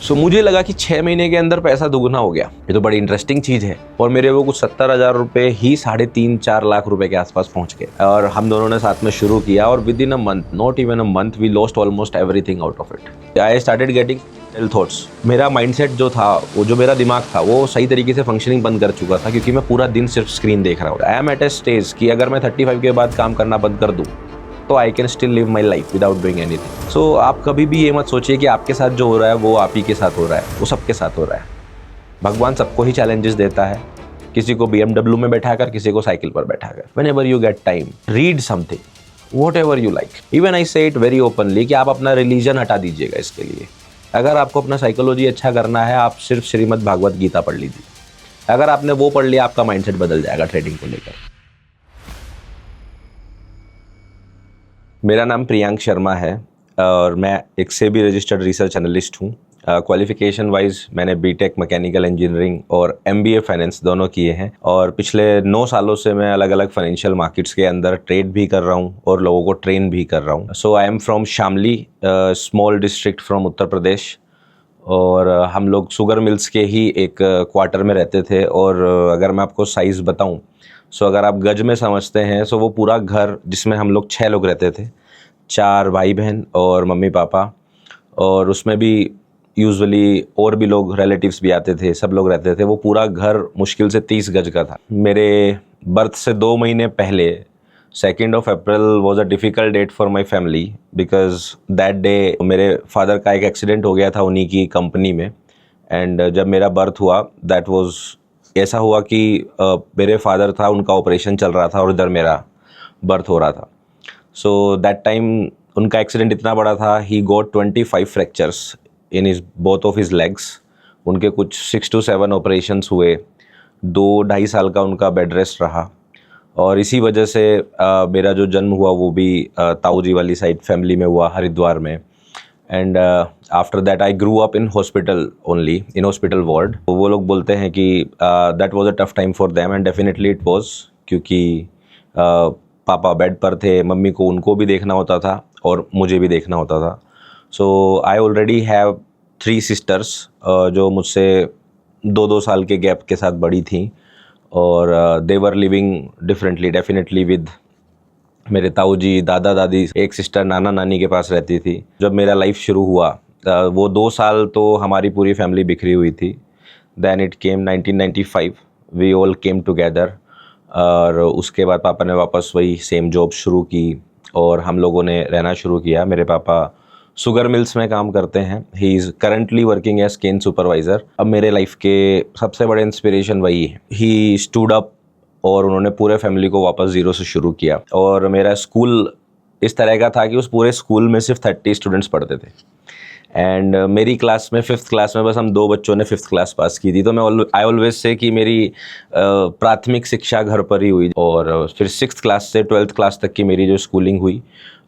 सो मुझे लगा कि 6 महीने के अंदर पैसा दुगना हो गया, ये तो बड़ी इंटरेस्टिंग चीज़ है। और मेरे वो कुछ 70,000 रुपये ही 3.5-4 लाख रुपए के आसपास पहुंच गए। और हम दोनों ने साथ में शुरू किया और within a month, not even a month, we lost almost everything out of it. I started getting thoughts. मेरा माइंडसेट जो था, वो जो मेरा दिमाग था, वो सही तरीके से फंक्शनिंग बंद कर चुका था, क्योंकि मैं पूरा दिन सिर्फ स्क्रीन देख रहा हूँ। I am at a stage कि अगर मैं 35 के बाद काम करना बंद कर दूँ तो I can still live my life without doing anything. So आप कभी भी ये मत सोचिए कि आपके साथ जो हो रहा है वो आप ही के साथ हो रहा है, वो सबके साथ हो रहा है। भगवान सबको ही चैलेंजेस देता है, किसी को BMW में बैठाकर, किसी को साइकिल पर बैठाकर। Whenever you get time, read something, whatever you like. Even I से इट वेरी ओपनली कि आप अपना रिलीजन हटा दीजिएगा इसके लिए। अगर आपको अपना साइकोलॉजी अच्छा करना है, आप सिर्फ श्रीमद् भागवत गीता पढ़ लीजिए। अगर आपने वो पढ़ लिया, आपका माइंडसेट बदल जाएगा ट्रेडिंग को लेकर। मेरा नाम प्रियांक शर्मा है और मैं एक सेबी रजिस्टर्ड रिसर्च एनालिस्ट हूँ। क्वालिफिकेशन वाइज मैंने बीटेक मैकेनिकल इंजीनियरिंग और MBA फाइनेंस दोनों किए हैं और पिछले 9 सालों से मैं अलग अलग फाइनेंशियल मार्केट्स के अंदर ट्रेड भी कर रहा हूँ और लोगों को ट्रेन भी कर रहा हूँ। So I am from Shamli, small district from Uttar Pradesh. और हम लोग शुगर मिल्स के ही एक क्वार्टर में रहते थे। और अगर मैं आपको साइज़ बताऊं, सो अगर आप गज में समझते हैं, सो वो पूरा घर जिसमें हम लोग 6 लोग रहते थे, 4 भाई बहन और मम्मी पापा, और उसमें भी यूजुअली और भी लोग रिलेटिव्स भी आते थे, सब लोग रहते थे। वो पूरा घर मुश्किल से 30 गज का था। मेरे बर्थ से 2 महीने पहले 2nd of April was a difficult date for my family, because that day मेरे फादर का एक एक्सीडेंट हो गया था उन्हीं की कंपनी में। एंड जब मेरा बर्थ हुआ, दैट वाज ऐसा हुआ कि मेरे फादर था, उनका ऑपरेशन चल रहा था और इधर मेरा बर्थ हो रहा था। सो दैट टाइम उनका एक्सीडेंट इतना बड़ा था, he got 25 fractures in his both of his legs. उनके कुछ 6 to 7 ऑपरेशंस हुए, 2-2.5 साल का उनका बेड रेस्ट रहा। और इसी वजह से मेरा जो जन्म हुआ वो भी ताऊ जी वाली साइड फैमिली में हुआ, हरिद्वार में। And after that I grew up in hospital only, in hospital ward. वो लोग बोलते हैं कि that was a tough time for them, and definitely it was, क्योंकि पापा बेड पर थे, मम्मी को उनको भी देखना होता था और मुझे भी देखना होता था। सो आई ऑलरेडी हैव 3 सिस्टर्स जो मुझसे 2-2 साल के गैप के साथ बड़ी थी। और they were living differently definitely with मेरे ताऊ जी, दादा दादी। एक सिस्टर नाना नानी के पास रहती थी। जब मेरा लाइफ शुरू हुआ, वो 2 साल तो हमारी पूरी फैमिली बिखरी हुई थी। Then it came 1995, we all came together. और उसके बाद पापा ने वापस वही सेम जॉब शुरू की और हम लोगों ने रहना शुरू किया। मेरे पापा शुगर मिल्स में काम करते हैं। He is currently working as cane supervisor. अब मेरे लाइफ के सबसे बड़े इंस्पिरेशन वही है। ही स्टूड अप और उन्होंने पूरे फैमिली को वापस ज़ीरो से शुरू किया। और मेरा स्कूल इस तरह का था कि उस पूरे स्कूल में सिर्फ 30 स्टूडेंट्स पढ़ते थे। एंड मेरी क्लास में 5th क्लास में बस हम 2 बच्चों ने 5th क्लास पास की थी। तो मैं आई ऑलवेज से कि मेरी प्राथमिक शिक्षा घर पर ही हुई। और फिर 6th क्लास से 12th क्लास तक की मेरी जो स्कूलिंग हुई,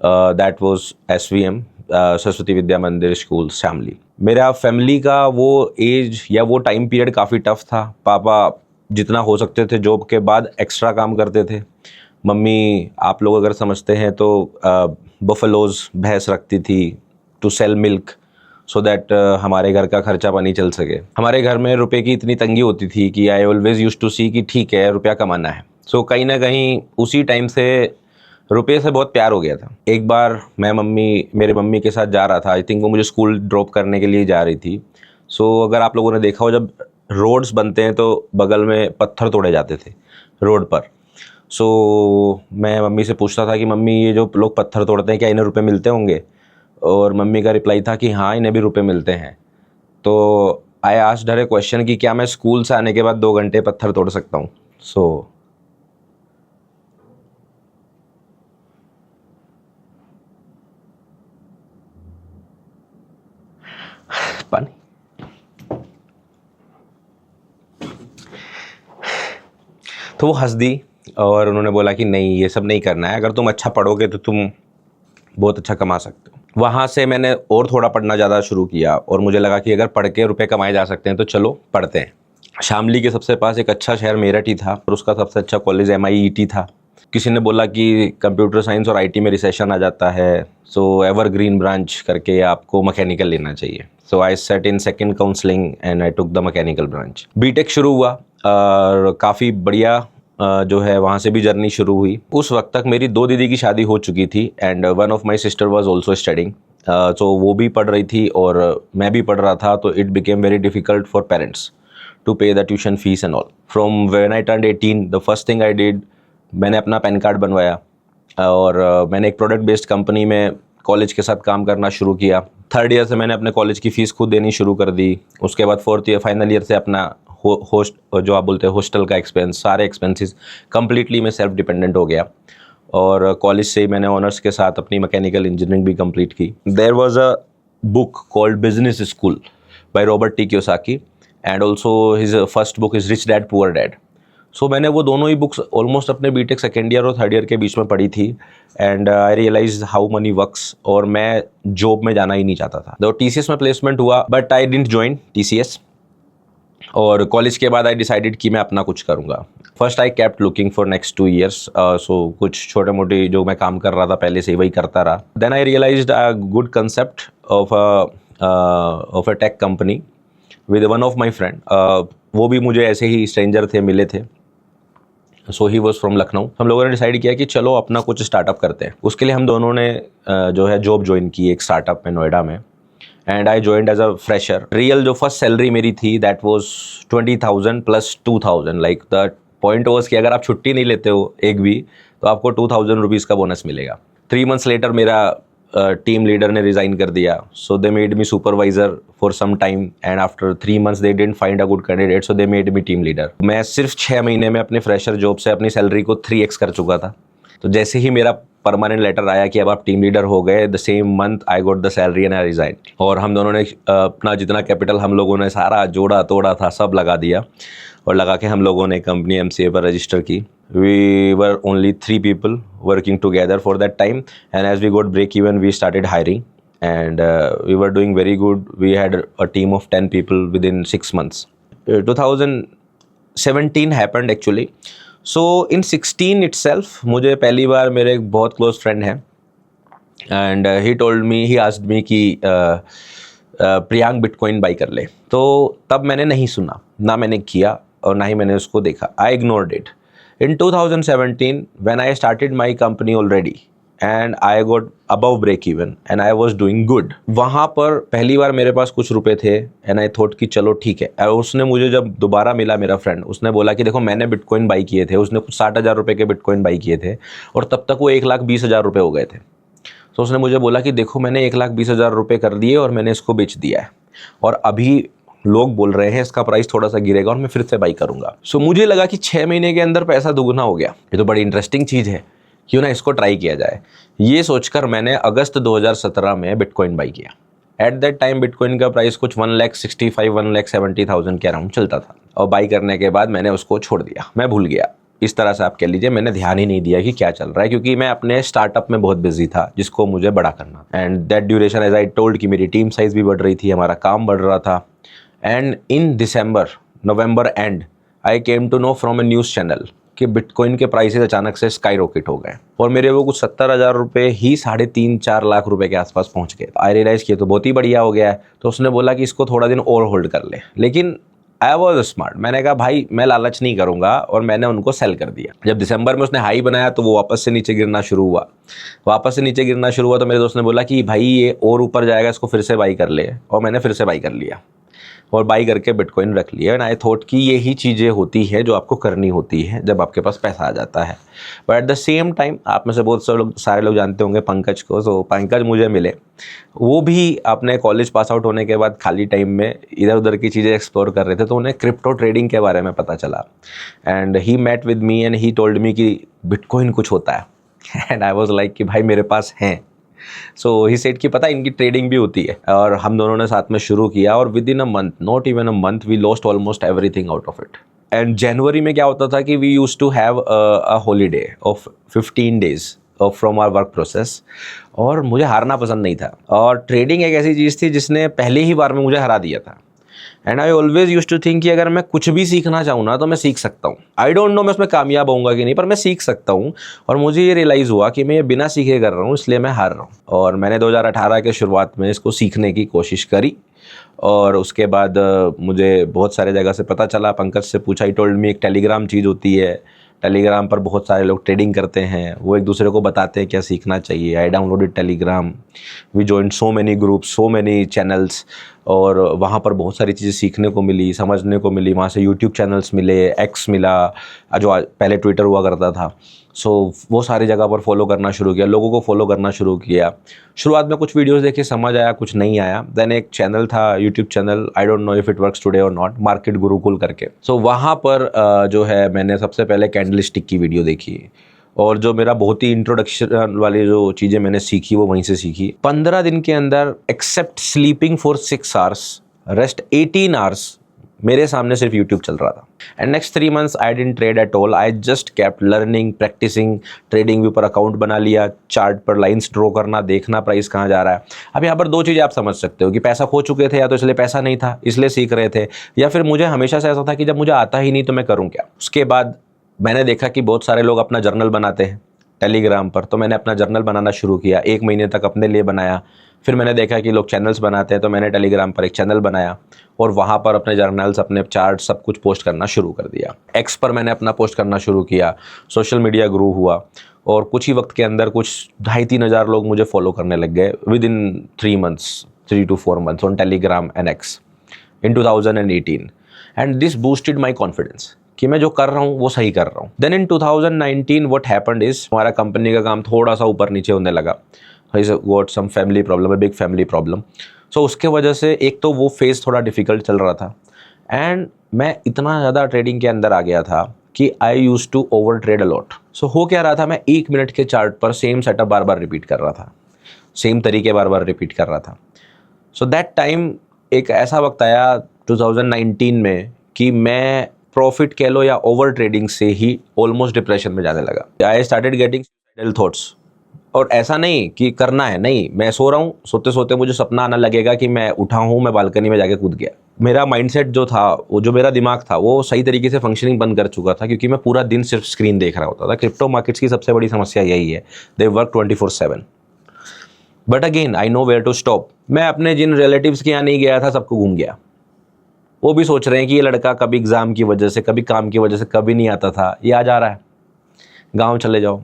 that was SVM, Saraswati Vidya मंदिर स्कूल, शामली। मेरा फैमिली का वो एज या वो टाइम पीरियड काफ़ी टफ था। पापा जितना हो सकते थे जॉब के बाद एक्स्ट्रा काम करते थे। मम्मी, आप लोग अगर समझते हैं तो बफलोज भैंस रखती थी to sell milk, so that हमारे घर का खर्चा पानी चल सके। हमारे घर में रुपए की इतनी तंगी होती थी कि आई ऑलवेज यूज्ड टू सी कि ठीक है, रुपया कमाना है। सो कहीं ना कहीं उसी टाइम से रुपये से बहुत प्यार हो गया था। एक बार मैं मेरे मम्मी के साथ जा रहा था। आई थिंक वो मुझे स्कूल ड्रॉप करने के लिए जा रही थी। सो अगर आप लोगों ने देखा हो, जब रोड्स बनते हैं तो बगल में पत्थर तोड़े जाते थे रोड पर। सो मैं मम्मी से पूछता था कि मम्मी, ये जो लोग पत्थर तोड़ते हैं, क्या इन्हें रुपए मिलते होंगे? और मम्मी का रिप्लाई था कि हाँ, इन्हें भी रुपए मिलते हैं। तो I asked her A question कि क्या मैं स्कूल से आने के बाद 2 घंटे पत्थर तोड़ सकता हूँ? सो पानी। तो वो हंस दी और उन्होंने बोला कि नहीं, ये सब नहीं करना है। अगर तुम अच्छा पढ़ोगे तो तुम बहुत अच्छा कमा सकते हो। वहाँ से मैंने और थोड़ा पढ़ना ज़्यादा शुरू किया और मुझे लगा कि अगर पढ़ के रुपए कमाए जा सकते हैं तो चलो पढ़ते हैं। शामली के सबसे पास एक अच्छा शहर मेरठ ही था और उसका सबसे अच्छा कॉलेज MIET था। किसी ने बोला कि कंप्यूटर साइंस और आईटी में रिसेशन आ जाता है, सो एवरग्रीन ब्रांच करके आपको मैकेनिकल लेना चाहिए। So I sat in second counselling and I took the mechanical branch. BTech शुरू हुआ और काफ़ी बढ़िया जो है वहाँ से भी जर्नी शुरू हुई। उस वक्त तक मेरी 2 दीदी की शादी हो चुकी थी and one of my sister was also studying. तो वो भी पढ़ रही थी और मैं भी पढ़ रहा था, तो it became very difficult for parents to pay the tuition fees and all. From when I turned 18 the first thing I did, मैंने अपना पैन कार्ड बनवाया और मैंने एक प्रोडक्ट बेस्ड कंपनी में कॉलेज के साथ काम करना शुरू किया। 3rd ईयर से मैंने अपने कॉलेज की फ़ीस खुद देनी शुरू कर दी। उसके बाद 4th ईयर फाइनल ईयर से अपना होस्ट जो आप बोलते हैं हॉस्टल का एक्सपेंस, सारे एक्सपेंसेस कंप्लीटली मैं सेल्फ डिपेंडेंट हो गया और कॉलेज से ही मैंने ऑनर्स के साथ अपनी मैकेनिकल इंजीनियरिंग भी कंप्लीट की। There was a book called business school by Robert T Kiyosaki and also his first book is rich dad poor dad. So मैंने वो दोनों ही बुक्स ऑलमोस्ट अपने बीटेक 2nd ईयर और 3rd ईयर के बीच में पढ़ी थी and I realise how money works, और मैं जॉब में जाना ही नहीं चाहता था। तो TCS में प्लेसमेंट हुआ but I didn't join TCS, और कॉलेज के बाद आई डिसाइडेड कि मैं अपना कुछ करूँगा। First I kept looking for next 2 years, so कुछ छोटे मोटे जो मैं काम कर रहा था पहले से वही करता रहा। Then I realised a good concept of a tech company with one of my friend. वो भी मुझे ऐसे ही स्ट्रेंजर थे, मिले थे। So he was from Lucknow. हम लोगों ने डिसाइड किया कि चलो अपना कुछ स्टार्टअप करते हैं। उसके लिए हम दोनों ने जो है जॉब ज्वाइन की एक स्टार्टअप में नोएडा में and I joined as a fresher. Real जो फर्स्ट सैलरी मेरी थी that was 20,000 plus 2,000। Like the point was कि अगर आप छुट्टी नहीं लेते हो एक भी तो आपको 2,000 रुपीज़ का बोनस मिलेगा। 3 मंथ्स लेटर मेरा टीम लीडर ने रिज़ाइन कर दिया, so they made me supervisor for some time and after 3 months they didn't find a good candidate, so they made me team leader. मैं सिर्फ 6 महीने में अपने फ्रेशर जॉब से अपनी सैलरी को 3x कर चुका था। तो जैसे ही मेरा परमानेंट लेटर आया कि अब आप टीम लीडर हो गए, the same month I got the salary and I resign. और हम दोनों ने अपना जितना कैपिटल हम लोगों ने सारा जोड़ा तोड़ा था सब लगा दिया और लगा के हम लोगों ने कंपनी MCA पर रजिस्टर की। We were only 3 people working together for that time and as we got break even we started hiring and we were doing very good. We had a team of 10 people within 6 months. 2017 happened actually. So in 16 itself मुझे पहली बार मेरे एक बहुत close friend है and he asked me कि Priyank bitcoin by कर ले। तो तब मैंने नहीं सुना, ना मैंने किया और ना ही मैंने उसको देखा। I ignored it. In 2017 when I started my company already and I got above break even and I was doing good, वहाँ पर पहली बार मेरे पास कुछ रुपए थे and I thought कि चलो ठीक है। और उसने मुझे जब दोबारा मिला मेरा फ्रेंड, उसने बोला कि देखो मैंने बिटकॉइन बाई किए थे, उसने कुछ 60,000 रुपये के बिटकॉइन बाई किए थे और तब तक वो 1,20,000 रुपये हो गए थे। तो उसने मुझे बोला कि देखो मैंने 1,20,000 रुपये कर दिए और मैंने इसको बेच दिया है और अभी लोग बोल रहे हैं इसका प्राइस थोड़ा सा गिरेगा और मैं फिर से बाई करूँगा। सो मुझे लगा कि 6 महीने के अंदर पैसा दुगना हो गया, ये तो बड़ी इंटरेस्टिंग चीज़ है, क्यों ना इसको ट्राई किया जाए। ये सोचकर मैंने अगस्त 2017 में बिटकॉइन बाई किया। एट दैट टाइम बिटकॉइन का प्राइस कुछ 1,65,000 1,70,000 के अराउंड चलता था और बाई करने के बाद मैंने उसको छोड़ दिया, मैं भूल गया। इस तरह से आप कह लीजिए मैंने ध्यान ही नहीं दिया कि क्या चल रहा है, क्योंकि मैं अपने स्टार्टअप में बहुत बिजी था जिसको मुझे बड़ा करना। And that duration as I told कि मेरी टीम साइज़ भी बढ़ रही थी, हमारा काम बढ़ रहा था। And in November and I came to know from a news channel कि बिटकॉइन के प्राइसेस अचानक से स्काई रॉकेट हो गए और मेरे वो कुछ 70,000 रुपये ही 3.5-4 लाख रुपए के आसपास पहुंच गए। आई रियलाइज़ किया तो बहुत ही बढ़िया हो गया है। तो उसने बोला कि इसको थोड़ा दिन और होल्ड कर ले, लेकिन आई वॉज स्मार्ट। मैंने कहा भाई मैं लालच नहीं करूंगा और मैंने उनको सेल कर दिया। जब दिसंबर में उसने हाई बनाया तो वो वापस से नीचे गिरना शुरू हुआ तो मेरे दोस्त ने बोला कि भाई ये और ऊपर जाएगा, इसको फिर से बाई कर ले, और मैंने फिर से बाई कर लिया और बाई करके बिटकॉइन रख लिया। एंड आई थॉट कि यही चीज़ें होती है जो आपको करनी होती है जब आपके पास पैसा आ जाता है। But at the same time आप में से बहुत सारे लोग जानते होंगे पंकज को। सो पंकज मुझे मिले, वो भी अपने कॉलेज पास आउट होने के बाद खाली टाइम में इधर उधर की चीज़ें एक्सप्लोर कर रहे थे, तो उन्हें क्रिप्टो ट्रेडिंग के बारे में पता चला। And he met with me and he told me कि बिटकॉइन कुछ होता है। एंड आई वॉज लाइक कि भाई मेरे पास हैं। सो ही सेड कि पता इनकी ट्रेडिंग भी होती है, और हम दोनों ने साथ में शुरू किया और within a month, not even a month, we lost almost everything out of it. And जनवरी में क्या होता था कि we used to have a holiday of 15 days from our work process, और मुझे हारना पसंद नहीं था। और ट्रेडिंग एक ऐसी चीज़ थी जिसने पहले ही बार में मुझे हरा दिया था। And I always use to think कि अगर मैं कुछ भी सीखना चाहूँ ना तो मैं सीख सकता हूँ। आई डोंट नो मैं उसमें कामयाब होऊंगा कि नहीं, पर मैं सीख सकता हूँ। और मुझे ये रियलाइज़ हुआ कि मैं ये बिना सीखे कर रहा हूँ, इसलिए मैं हार रहा हूँ। और मैंने 2018 के शुरुआत में इसको सीखने की कोशिश करी, और उसके बाद मुझे बहुत सारे जगह से पता चला, पंकज से पूछा, ही टोल्ड मी एक टेलीग्राम चीज़ होती है, टेलीग्राम पर बहुत सारे लोग ट्रेडिंग करते हैं, वो एक दूसरे को बताते हैं क्या सीखना चाहिए। I downloaded Telegram, we joined so many groups, so many channels, और वहाँ पर बहुत सारी चीज़ें सीखने को मिली, समझने को मिली। वहाँ से यूट्यूब चैनल्स मिले, एक्स मिला, जो पहले ट्विटर हुआ करता था। सो वो सारी जगह पर फॉलो करना शुरू किया, लोगों को फॉलो करना शुरू किया। शुरुआत में कुछ वीडियोस देखे, समझ आया, कुछ नहीं आया। देन एक चैनल था, YouTube channel, I don't know if it works today और नॉट, मार्केट गुरुकुल करके। सो वहाँ पर जो है मैंने सबसे पहले कैंडल स्टिक की वीडियो देखी, और जो मेरा बहुत ही इंट्रोडक्शन वाली जो चीज़ें मैंने सीखी वो वहीं से सीखी। 15 दिन के अंदर, except sleeping for 6 hours, rest 18 hours, मेरे सामने सिर्फ यूट्यूब चल रहा था। And next 3 months I didn't trade at all, I just kept learning, practising. Trading view पर अकाउंट बना लिया, चार्ट पर लाइंस ड्रॉ करना, देखना प्राइस कहाँ जा रहा है। अब यहाँ पर दो चीज़ें आप समझ सकते हो कि पैसा खो चुके थे, या तो इसलिए पैसा नहीं था इसलिए सीख रहे थे, या फिर मुझे हमेशा से ऐसा था कि जब मुझे आता ही नहीं तो मैं करूँ क्या। उसके बाद मैंने देखा कि बहुत सारे लोग अपना जर्नल बनाते हैं टेलीग्राम पर, तो मैंने अपना जर्नल बनाना शुरू किया। 1 महीने तक अपने लिए बनाया। फिर मैंने देखा कि लोग चैनल्स बनाते हैं, तो मैंने टेलीग्राम पर एक चैनल बनाया, और वहाँ पर अपने जर्नल्स, अपने चार्ट, सब कुछ पोस्ट करना शुरू कर दिया। एक्स पर मैंने अपना पोस्ट करना शुरू किया। सोशल मीडिया ग्रो हुआ, और कुछ ही वक्त के अंदर कुछ 2,500-3 हज़ार लोग मुझे फॉलो करने लग गए with in 3 months, 3 to 4 months on Telegram and x in 2018। And this boosted my confidence कि मैं जो कर रहा हूँ वो सही कर रहा हूँ। Then in 2019 what happened is, हमारा कंपनी का काम थोड़ा सा ऊपर नीचे होने लगा। Got some family problem, big family problem. So उसके वजह से एक तो वो फेज़ थोड़ा डिफिकल्ट चल रहा था, एंड मैं इतना ज़्यादा ट्रेडिंग के अंदर आ गया था कि I use to over trade a lot. So हो क्या रहा था, मैं 1 मिनट के चार्ट पर सेम सेटअप बार बार रिपीट कर रहा था, सेम तरीके बार बार रिपीट कर रहा था। सो दैट टाइम एक ऐसा वक्त आया 2019 में कि मैं प्रॉफिट कह लो या ओवर ट्रेडिंग से ही ऑलमोस्ट डिप्रेशन में जाने लगा। आई स्टार्टेड गेटिंग सुसाइडल थॉट्स। और ऐसा नहीं कि करना है, नहीं, मैं सो रहा हूँ, सोते सोते मुझे सपना आना लगेगा कि मैं उठा हूँ, मैं बालकनी में जाके कूद गया। मेरा माइंडसेट जो था, वो जो मेरा दिमाग था, वो सही तरीके से फंक्शनिंग बंद कर चुका था, क्योंकि मैं पूरा दिन सिर्फ स्क्रीन देख रहा होता था। क्रिप्टो मार्केट्स की सबसे बड़ी समस्या यही है, they work 24/7। But again I know where to stop. मैं अपने जिन रिलेटिव्स के यहाँ नहीं गया था, सबको घूम गया। वो भी सोच रहे हैं कि ये लड़का कभी एग्ज़ाम की वजह से, कभी काम की वजह से कभी नहीं आता था, ये आज आ रहा है। गाँव चले जाओ,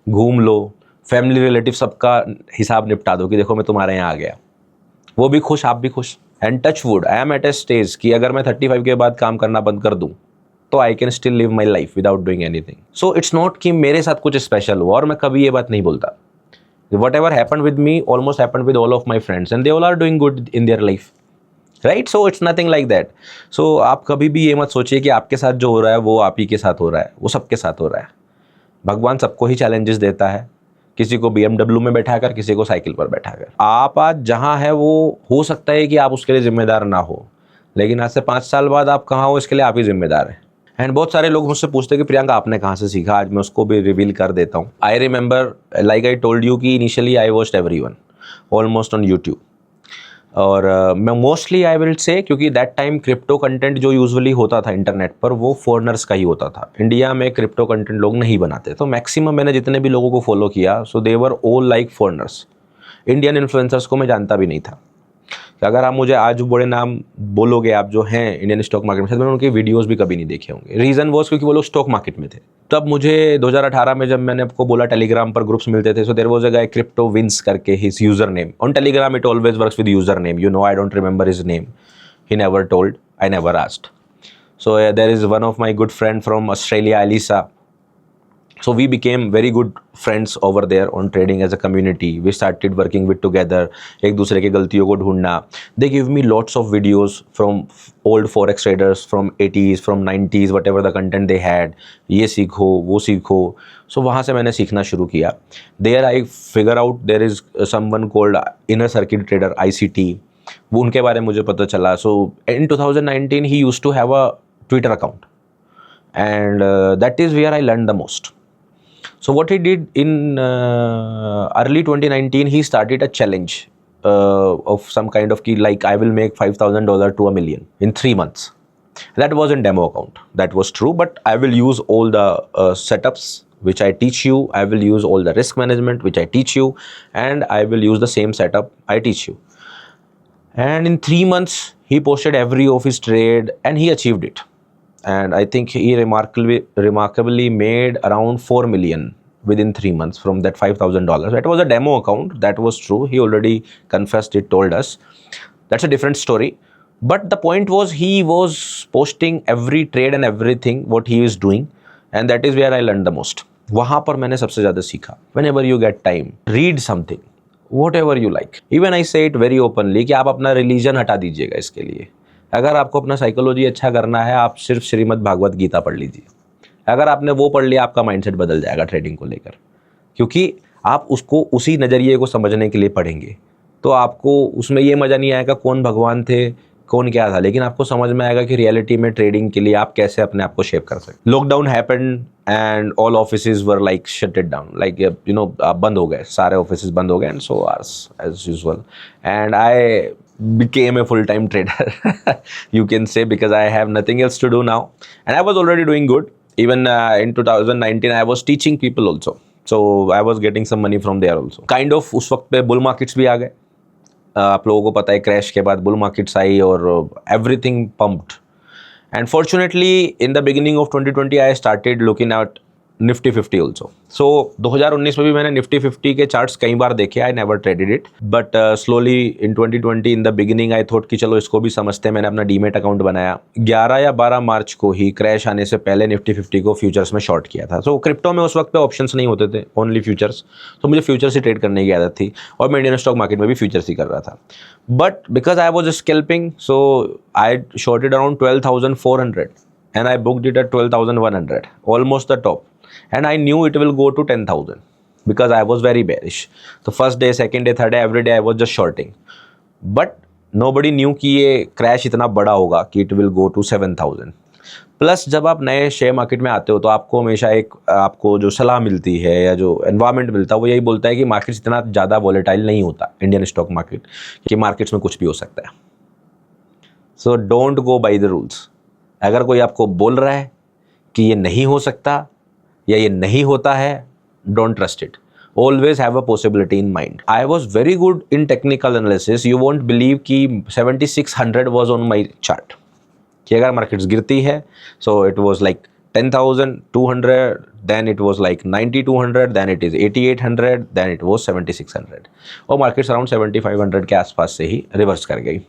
घूम लो, फैमिली रिलेटिव सबका हिसाब निपटा दो कि देखो मैं तुम्हारे यहाँ आ गया। वो भी खुश, आप भी खुश। And touch wood, I am at a stage कि अगर मैं 35 के बाद काम करना बंद कर दूं तो I can still live my life without doing anything. So it's not कि मेरे साथ कुछ स्पेशल हुआ, और मैं कभी ये बात नहीं बोलता। Whatever happen with me almost happen with all of my friends, and they all are doing good in their life, right. So it's nothing like that. So आप कभी भी ये मत सोचिए कि आपके साथ जो हो रहा है वो आप ही के साथ हो रहा है, वो सबके साथ हो रहा है। भगवान सबको ही चैलेंजेस देता है, किसी को BMW में बैठाकर, किसी को साइकिल पर बैठाकर। आप आज जहाँ है वो हो सकता है कि आप उसके लिए जिम्मेदार ना हो, लेकिन आज से 5 साल बाद आप कहाँ हो इसके लिए आप ही जिम्मेदार हैं। एंड बहुत सारे लोग मुझसे पूछते हैं कि प्रियंका आपने कहाँ से सीखा, आज मैं उसको भी रिवील कर देता हूँ। I remember, like I told you कि initially I watched everyone almost on YouTube, और मैं मोस्टली आई विल से, क्योंकि दैट टाइम क्रिप्टो कंटेंट जो यूजुअली होता था इंटरनेट पर वो फॉरेनर्स का ही होता था। इंडिया में क्रिप्टो कंटेंट लोग नहीं बनाते, तो मैक्सिमम मैंने जितने भी लोगों को फॉलो किया, so they were all like foreigners. Indian influencers को मैं जानता भी नहीं था। अगर आप मुझे आज बड़े नाम बोलोगे, आप जो हैं इंडियन स्टॉक मार्केट में, शायद मैंने उनके वीडियोस भी कभी नहीं देखे होंगे। रीज़न वॉज क्योंकि वो लोग स्टॉक मार्केट में थे। तब मुझे 2018 में जब मैंने आपको बोला टेलीग्राम पर ग्रुप्स मिलते थे, so there was a guy crypto Vince करके, his user name on Telegram, it always works with user name, you know, I don't remember his name, he never told, I never asked. So there is one of my good friend from Australia, Alisa. So we became very good friends over there on trading as a community. We started working with together. एक दूसरे की गलतियों को ढूंढना. They give me lots of videos from old forex traders from 80s, from 90s, whatever the content they had. ये सीखो, वो सीखो. So वहाँ से मैंने सीखना शुरू किया. There I figure out there is someone called inner circuit trader, ICT. वो उनके बारे में मुझे पता चला. So in 2019 he used to have a Twitter account, and that is where I learned the most. So what he did in early 2019, he started a challenge of some kind of key, like I will make $5,000 to $1 million in 3 months. That was in demo account. That was true, but I will use all the setups which I teach you. I will use all the risk management which I teach you, and I will use the same setup I teach you. And in 3 months, he posted every of his trade and he achieved it. And I think he remarkably made around 4 million within 3 months from that $5,000. That was a demo account. That was true. He already confessed it, told us. That's a different story. But the point was, he was posting every trade and everything what he is doing, and that is where I learned the most. वहाँ पर मैंने सबसे ज़्यादा सीखा. Whenever you get time, read something, whatever you like. Even I say it very openly कि आप अपना religion हटा दीजिएगा इसके लिए. अगर आपको अपना साइकोलॉजी अच्छा करना है, आप सिर्फ श्रीमद् भागवत गीता पढ़ लीजिए. अगर आपने वो पढ़ लिया, आपका माइंडसेट बदल जाएगा ट्रेडिंग को लेकर, क्योंकि आप उसको उसी नज़रिए को समझने के लिए पढ़ेंगे. तो आपको उसमें ये मज़ा नहीं आएगा कौन भगवान थे, कौन क्या था, लेकिन आपको समझ में आएगा कि रियलिटी में ट्रेडिंग के लिए आप कैसे अपने आप को शेप कर सकते. Lockdown happened and all offices were like shutted down, like you know बंद हो गए, सारे ऑफिसेज बंद हो गए, and so ours as usual. And I became a full-time trader, you can say, because I have nothing else to do now, and I was already doing good. Even in 2019 I was teaching people also, so I was getting some money from there also. Kind of उस वक्त पे bull markets भी आ गए. आप लोगों को पता है क्रैश के बाद बुल मार्केट्स आई और everything pumped. And fortunately in the beginning of 2020 I started looking at Nifty 50 also. So 2019 में भी मैंने निफ्टी 50 के चार्ट्स कई बार देखे. I never traded it, but slowly in 2020 in the beginning I thought कि चलो इसको भी समझते हैं. मैंने अपना डीमेट अकाउंट बनाया. 11 या 12 मार्च को ही क्रैश आने से पहले निफ्टी 50 को फ्यूचर्स में शॉर्ट किया था. सो क्रिप्टो में उस वक्त पे ऑप्शंस नहीं होते थे, ओनली फ्यूचर्स. तो मुझे फ्यूचर्स ही ट्रेड करने की आदत थी, और मैं इंडियन स्टॉक मार्केट में भी फ्यूचर्स ही कर रहा था. But because I was scalping, so I shorted around 12,400 and I booked it at 12,100, almost the top. And I knew it will go to 10,000 because I was very bearish. The first day, second day, third day, every day I was just shorting. But nobody knew कि ये crash इतना बड़ा होगा कि it will go to 7,000. Plus जब आप नए share market में आते हो तो आपको हमेशा एक आपको जो सलाह मिलती है या जो एनवायरनमेंट मिलता है वो यही बोलता है कि मार्केट इतना ज़्यादा वॉलेटाइल नहीं होता, इंडियन स्टॉक मार्केट, कि मार्केट्स में कुछ भी हो सकता है. So don't go by the rules. अगर कोई आपको बोल रहा है कि ये नहीं हो सकता या ये नहीं होता है, don't trust it. Always have a possibility in mind. I was very good in technical analysis. You won't believe कि 7600 वॉज ऑन माई चार्ट, कि अगर मार्केट्स गिरती है, so it was like 10,200, then it was like 9,200, then it is 8,800, then it was 7,600, और markets around 7,500 के आसपास से ही reverse कर गई.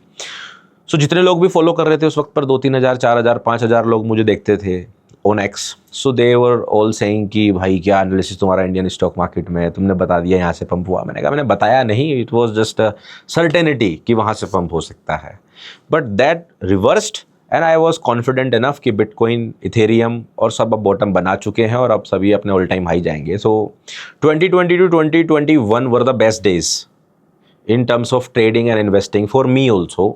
सो जितने लोग भी फॉलो कर रहे थे उस वक्त पर 2-3 हज़ार, 4,000, 5,000 लोग मुझे देखते थे on x. So they were all saying कि भाई क्या एनालिसिस तुम्हारा इंडियन स्टॉक मार्केट में, तुमने बता दिया यहाँ से पंप हुआ. मैंने कहा मैंने बताया नहीं, it was just a certainty कि वहाँ से पंप हो सकता है. But that reversed and I was confident enough कि बिटकॉइन, इथेरियम और सब अब बॉटम बना चुके हैं और अब सभी अपने ऑल टाइम हाई जाएंगे. सो 2020 to 2021 were the best days in terms of trading and investing for me also,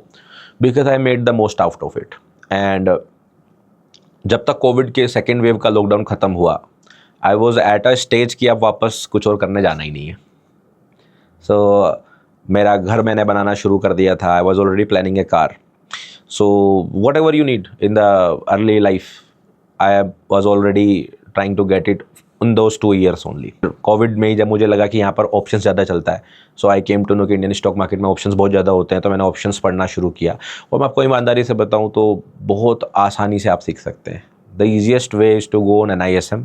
because I made the most out of it. And जब तक कोविड के सेकेंड वेव का लॉकडाउन ख़त्म हुआ, I was at a stage कि अब वापस कुछ और करने जाना ही नहीं है. सो मेरा घर मैंने बनाना शुरू कर दिया था. I was already planning a car. So whatever you need in the early life, I was already trying to get it उन दोज 2 years ओनली. कोविड में ही जब मुझे लगा कि यहाँ पर ऑप्शन ज़्यादा चलता है, सो आई केम टू नो कि इंडियन स्टॉक मार्केट में ऑप्शंस बहुत ज़्यादा होते हैं, तो मैंने ऑप्शंस पढ़ना शुरू किया. और मैं आपको ईमानदारी से बताऊँ तो बहुत आसानी से आप सीख सकते हैं. The easiest way is to go on NISM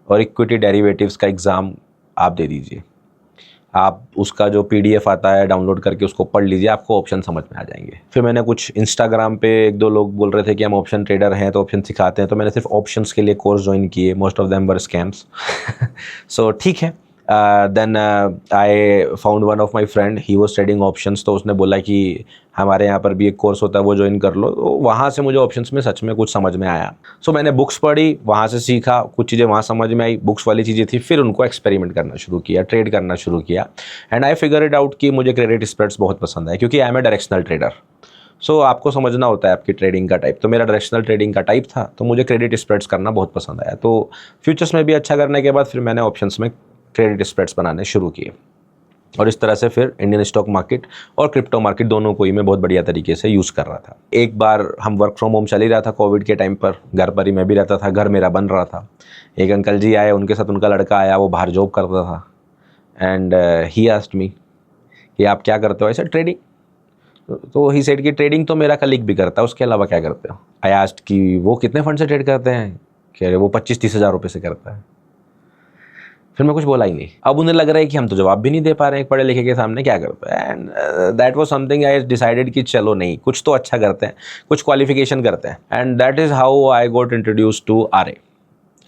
और इक्विटी डेरिवेटिव्स का एग्ज़ाम आप दे दीजिए. आप उसका जो PDF आता है डाउनलोड करके उसको पढ़ लीजिए, आपको ऑप्शन समझ में आ जाएंगे. फिर मैंने कुछ इंस्टाग्राम पे 1-2 लोग बोल रहे थे कि हम ऑप्शन ट्रेडर हैं तो ऑप्शन सिखाते हैं, तो मैंने सिर्फ ऑप्शंस के लिए कोर्स ज्वाइन किए. Most of them were scams. So ठीक है. Then I found one of my friend, he was trading options, तो उसने बोला कि हमारे यहाँ पर भी एक कोर्स होता है वो ज्वाइन कर लो. तो वहाँ से मुझे ऑप्शंस में सच में कुछ समझ में आया. सो मैंने बुक्स पढ़ी, वहाँ से सीखा, कुछ चीज़ें वहाँ समझ में आई, बुक्स वाली चीज़ें थी. फिर उनको एक्सपेरिमेंट करना शुरू किया, ट्रेड करना शुरू किया. And I figure it out कि मुझे क्रेडिट स्प्रेड्स बहुत पसंद है, क्योंकि I am a directional trader. So आपको समझना होता है आपकी ट्रेडिंग का टाइप. तो मेरा डायरेक्शनल ट्रेडिंग का टाइप था, तो मुझे क्रेडिट स्प्रेड्स करना बहुत पसंद आया. तो फ्यूचर्स में भी अच्छा करने के बाद फिर मैंने ऑप्शंस में क्रेडिट स्प्रेड्स बनाने शुरू किए. और इस तरह से फिर इंडियन स्टॉक मार्केट और क्रिप्टो मार्केट दोनों को ही मैं बहुत बढ़िया तरीके से यूज़ कर रहा था। एक बार हम वर्क फ्रॉम होम चल ही रहा था कोविड के टाइम पर, घर पर ही मैं भी रहता था, घर मेरा बन रहा था। एक अंकल जी आए, उनके साथ उनका लड़का आया, वो बाहर जॉब करता था, एंड ही आस्क्ड मी कि आप क्या करते हो? ऐसा ट्रेडिंग। तो ही सेड कि ट्रेडिंग तो मेरा कलीग भी करता है, उसके अलावा क्या करते हो? आई आस्क्ड कि वो कितने फंड से ट्रेड करते हैं? कह रहे वो 25-30 हज़ार रुपये से करता है। फिर मैं कुछ बोला ही नहीं। अब उन्हें लग रहा है कि हम तो जवाब भी नहीं दे पा रहे हैं, पढ़े लिखे के सामने क्या करते हैं। And that was something I decided कि चलो नहीं, कुछ तो अच्छा करते हैं, कुछ क्वालिफिकेशन करते हैं। And that is how I got introduce to RA,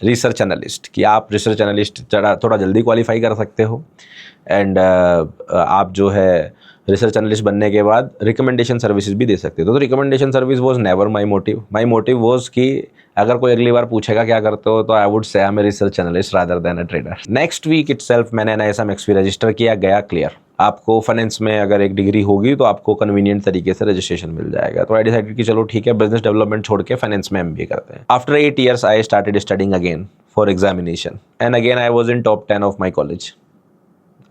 research analyst. कि आप रिसर्च एनालिस्ट थोड़ा जल्दी क्वालिफाई कर सकते हो, एंड आप जो है रिसर्च एनालिस्ट बनने के बाद रिकमेंडेशन सर्विसेज भी दे सकते हो। तो recommendation service was never my motive. My motive was कि अगर कोई अगली बार पूछेगा क्या करते हो, तो I would say I am a research analyst rather than a trader. Next week itself मैंने NISM-XP रजिस्टर किया, गया क्लियर। आपको फाइनेंस में अगर एक डिग्री होगी तो आपको कन्वीनियंट तरीके से रजिस्ट्रेशन मिल जाएगा। तो आई डिसाइडेड कि चलो ठीक है, बिजनेस डेवलपमेंट छोड़ के फाइनेंस में MBA करते हैं। After 8 years I started studying again for examination, and again I was in top 10 of my college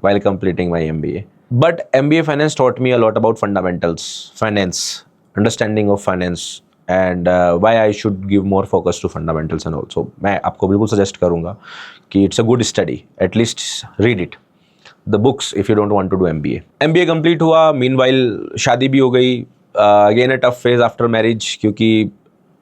while completing my MBA. But MBA finance taught me a lot about fundamentals, finance, understanding of finance, and why I should give more focus to fundamentals and also. मैं आपको बिल्कुल suggest करूँगा कि it's a good study, at least read it, the books if you don't want to do MBA. MBA complete हुआ, meanwhile शादी भी हो गई, again a tough phase after marriage, क्योंकि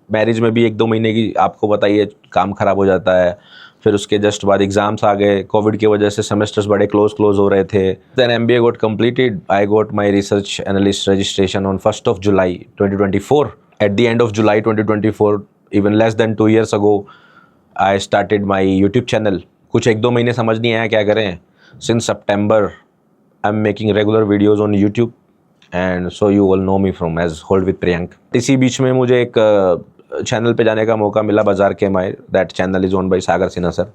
मैरिज में भी 1-2 महीने की आपको बताइए काम ख़राब हो जाता है। फिर उसके जस्ट बाद एग्जाम्स आ गए, कोविड की वजह से सेमेस्टर्स बड़े क्लोज हो रहे थे। Then MBA got completed, I got my research analyst registration on 1st of July 2024। At the end of July 2024, even less than 2 years ago, I started my YouTube channel. कुछ 1-2 महीने समझ नहीं आया क्या करें। Since September I am making regular videos on YouTube, and so you will know me from as hold with Priyank. इसी बीच में मुझे एक चैनल पे जाने का मौका मिला, बाजार के मायर। That channel is owned by Sagar Sinha sir.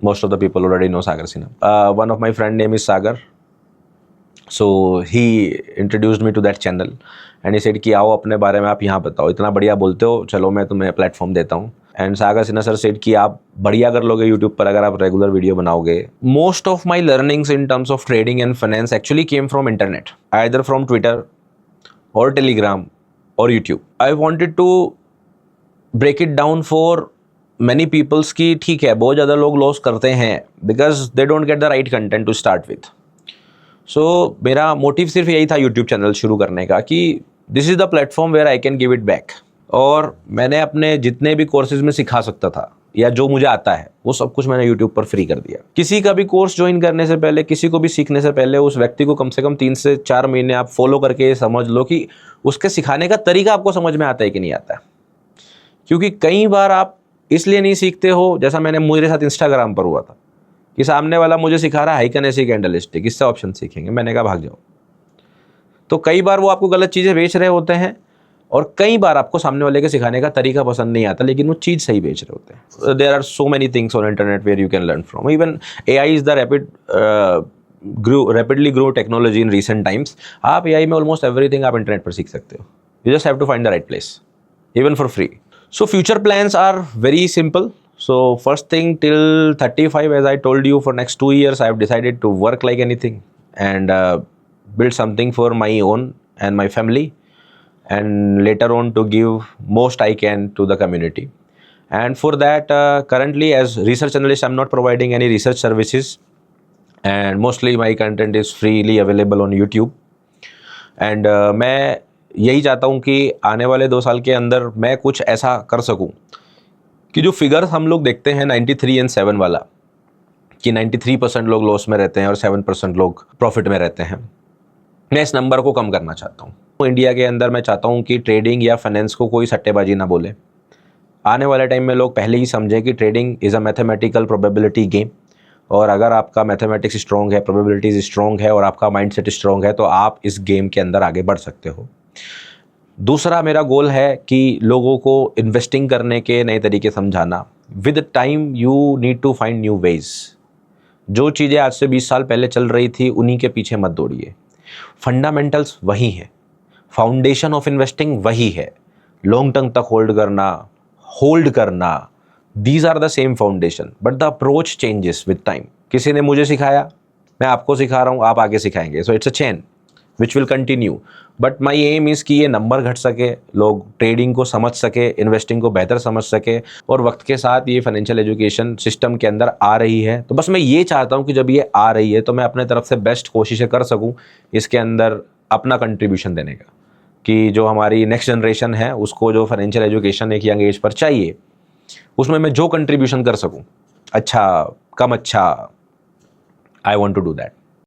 Most of the people already know Sagar Sinha. One of my friend name is Sagar, so he introduced me to that channel and he said कि आओ अपने बारे में आप यहाँ बताओ, इतना बढ़िया बोलते हो, चलो मैं तुम्हें प्लेटफॉर्म देता हूँ। And Sagar Sinha sir said कि आप बढ़िया कर लोगे यूट्यूब पर अगर आप रेगुलर वीडियो बनाओगे। Most of my learnings in terms of trading and finance actually came from internet, either from Twitter और टेलीग्राम और YouTube. I wanted to break it down for many peoples की ठीक है बहुत ज़्यादा लोग लॉस करते हैं because they don't get the right content to start with. सो मेरा मोटिव सिर्फ यही था यूट्यूब चैनल शुरू करने का कि this is the platform where I can give it back. और मैंने अपने जितने भी कोर्सेज में सिखा सकता था या जो मुझे आता है वो सब कुछ मैंने यूट्यूब पर फ्री कर दिया। किसी का भी कोर्स ज्वाइन करने से पहले, किसी को भी सीखने से पहले उस व्यक्ति को कम से कम 3 से 4 महीने आप फॉलो करके समझ लो कि उसके सिखाने का तरीका आपको समझ में आता है कि नहीं आता है। क्योंकि कई बार आप इसलिए नहीं सीखते हो, जैसा मेरे साथ इंस्टाग्राम पर हुआ था कि सामने वाला मुझे सिखा रहा है हाइकनेसी कैंडलस्टिक, इससे ऑप्शन सीखेंगे, मैंने कहा भाग जाओ। तो कई बार वो आपको गलत चीज़ें बेच रहे होते हैं और कई बार आपको सामने वाले के सिखाने का तरीका पसंद नहीं आता, लेकिन वो चीज़ सही बेच रहे होते हैं। There are so many things on internet where you can learn from. Even AI is the rapidly grow technology in recent times. आप AI में ऑलमोस्ट एवरीथिंग आप इंटरनेट पर सीख सकते हो। You just have to find the right place, even for free. So future plans are very simple. So first thing, till 35, as I told you, for next 2 years, I have decided to work like anything and build something for my own and my family, and later on to give most I can to the community. And for that, currently as research analyst, I'm not providing any research services, and mostly my content is freely available on YouTube. And मैं यही चाहता हूँ कि आने वाले 2 साल के अंदर मैं कुछ ऐसा कर सकूँ कि जो फिगर्स हम लोग देखते हैं 93 and 7 वाला, कि 93% लोग लॉस में रहते हैं और 7% लोग प्रॉफिट में रहते हैं, मैं इस नंबर को कम करना चाहता हूँ। इंडिया के अंदर मैं चाहता हूँ कि ट्रेडिंग या फाइनेंस को कोई सट्टेबाजी ना बोले। आने वाले टाइम में लोग पहले ही समझें कि trading is a mathematical probability game, और अगर आपका मैथमेटिक्स स्ट्रॉन्ग है, प्रोबेबिलिटीज स्ट्रॉन्ग है और आपका माइंडसेट स्ट्रॉन्ग है, तो आप इस गेम के अंदर आगे बढ़ सकते हो। दूसरा मेरा गोल है कि लोगों को इन्वेस्टिंग करने के नए तरीके समझाना। With time you need to find new ways. जो चीज़ें आज से 20 साल पहले चल रही थी उन्हीं के पीछे मत दौड़िए। फंडामेंटल्स वही है, फाउंडेशन ऑफ इन्वेस्टिंग वही है, लॉन्ग टर्म तक होल्ड करना, these are the same foundation, but the approach changes with time. किसी ने मुझे सिखाया, मैं आपको सिखा रहा हूँ, आप आगे सिखाएंगे, so it's a chain which will continue. But my aim is कि ये नंबर घट सके, लोग ट्रेडिंग को समझ सके, इन्वेस्टिंग को बेहतर समझ सके, और वक्त के साथ ये फाइनेंशियल एजुकेशन सिस्टम के अंदर आ रही है। तो बस मैं ये चाहता हूँ कि जब ये आ रही है तो मैं अपने तरफ से बेस्ट कोशिशें कर सकूँ इसके अंदर अपना कंट्रीब्यूशन देने का, कि जो हमारी नेक्स्ट जनरेशन है उसको जो फाइनेंशियल एजुकेशन एक यंग एज पर चाहिए, उसमें मैं जो कंट्रीब्यूशन कर सकूँ, अच्छा कम अच्छा, I want to do that.